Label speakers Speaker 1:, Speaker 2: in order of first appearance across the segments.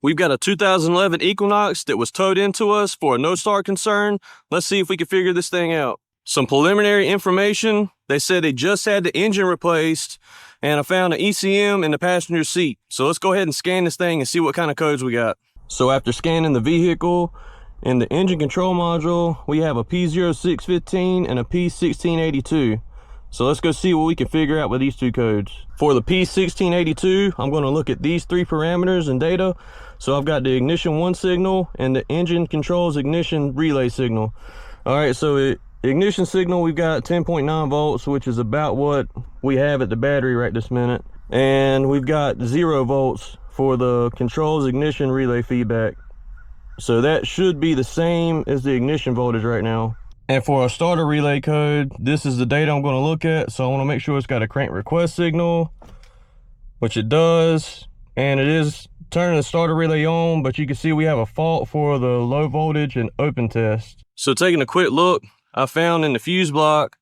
Speaker 1: We've got a 2011 Equinox that was towed into us for a no-start concern. Let's see if we can figure this thing out. Some preliminary information. They said they just had the engine replaced, and I found an ECM in the passenger seat. So let's go ahead and scan this thing and see what kind of codes we got. So after scanning the vehicle, in the engine control module, we have a P0615 and a P1682. So let's go see what we can figure out with these two codes. For the P1682, I'm going to look at these three parameters and data. So I've got the ignition 1 signal and the engine controls ignition relay signal. All right, so ignition signal, we've got 10.9 volts, which is about what we have at the battery right this minute. And we've got 0 volts for the controls ignition relay feedback. So that should be the same as the ignition voltage right now. And for our starter relay code, this is the data I'm going to look at. So I want to make sure it's got a crank request signal, which it does. And it is turning the starter relay on, but you can see we have a fault for the low voltage and open test. So taking a quick look, I found in the fuse block,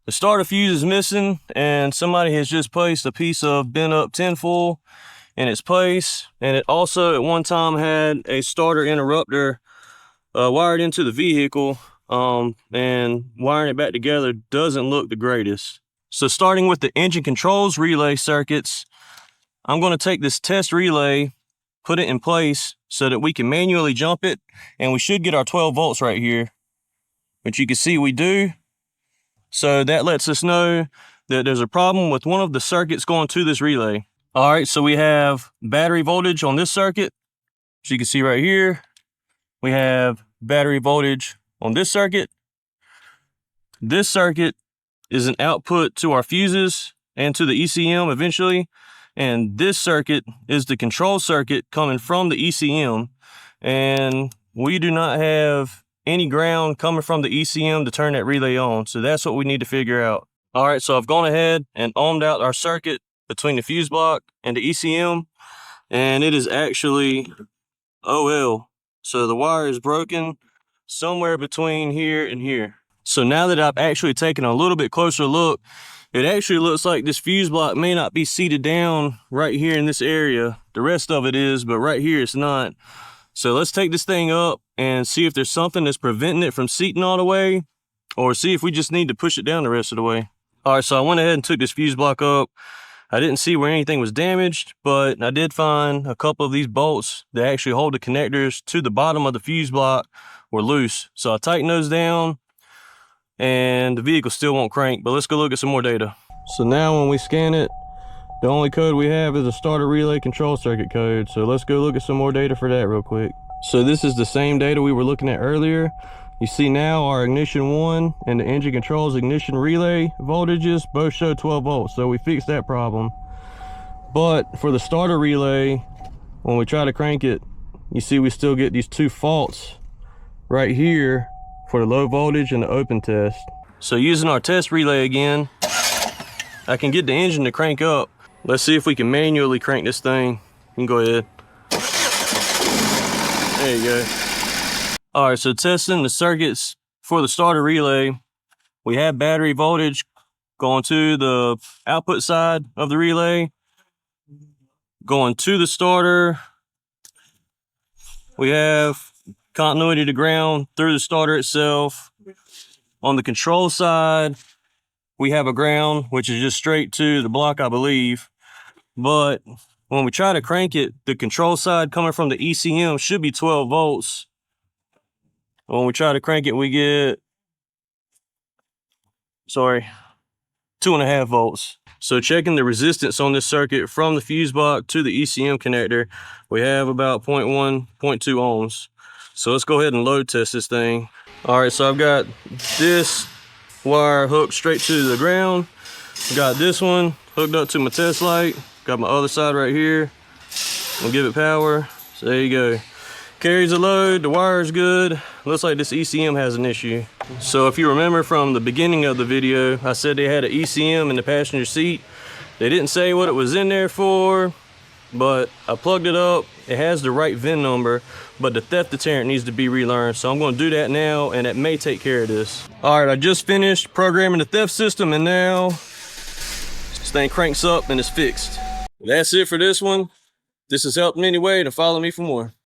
Speaker 1: the starter fuse is missing, and somebody has just placed a piece of bent up tinfoil in its place. And it also at one time had a starter interrupter wired into the vehicle. And wiring it back together doesn't look the greatest. So starting with the engine controls relay circuits, I'm going to take this test relay, put it in place so that we can manually jump it, and we should get our 12 volts right here, which you can see we do. So that lets us know that there's a problem with one of the circuits going to this relay. All right, so we have battery voltage on this circuit, which you can see right here. We have battery voltage on this circuit. This circuit is an output to our fuses and to the ECM eventually. And this circuit is the control circuit coming from the ECM. And we do not have any ground coming from the ECM to turn that relay on. So that's what we need to figure out. All right, so I've gone ahead and ohmed out our circuit between the fuse block and the ECM. And it is actually OL. So the wire is broken somewhere between here and here. So now that I've actually taken a little bit closer look, it actually looks like this fuse block may not be seated down right here in this area. The rest of it is, but right here it's not. So let's take this thing up and see if there's something that's preventing it from seating all the way, or see if we just need to push it down the rest of the way. All right, so I went ahead and took this fuse block up. I didn't see where anything was damaged, but I did find a couple of these bolts that actually hold the connectors to the bottom of the fuse block were loose. So I tightened those down and the vehicle still won't crank, but let's go look at some more data. So now when we scan it, the only code we have is a starter relay control circuit code. So let's go look at some more data for that real quick. So this is the same data we were looking at earlier. You see now our ignition 1 and the engine controls ignition relay voltages both show 12 volts. So we fixed that problem. But for the starter relay, when we try to crank it, you see we still get these two faults right here for the low voltage and the open test. So using our test relay again, I can get the engine to crank up. Let's see if we can manually crank this thing. You can go ahead. There you go. All right, so testing the circuits for the starter relay, we have battery voltage going to the output side of the relay, going to the starter. We have continuity to ground through the starter itself. On the control side, we have a ground, which is just straight to the block, I believe. But when we try to crank it, the control side coming from the ECM should be 12 volts. When we try to crank it, we get, 2.5 volts. So checking the resistance on this circuit from the fuse block to the ECM connector, we have about 0.1, 0.2 ohms. So let's go ahead and load test this thing. All right, so I've got this wire hooked straight to the ground. Got this one hooked up to my test light. Got my other side right here. We'll give it power. So there you go. Carries the load, the wire is good. Looks like this ECM has an issue. So if you remember from the beginning of the video, I said they had an ECM in the passenger seat. They didn't say what it was in there for, but I plugged it up. It has the right VIN number, but the theft deterrent needs to be relearned. So I'm gonna do that now, and it may take care of this. All right, I just finished programming the theft system, and now this thing cranks up and it's fixed. That's it for this one. this has helped in any way, to follow me for more.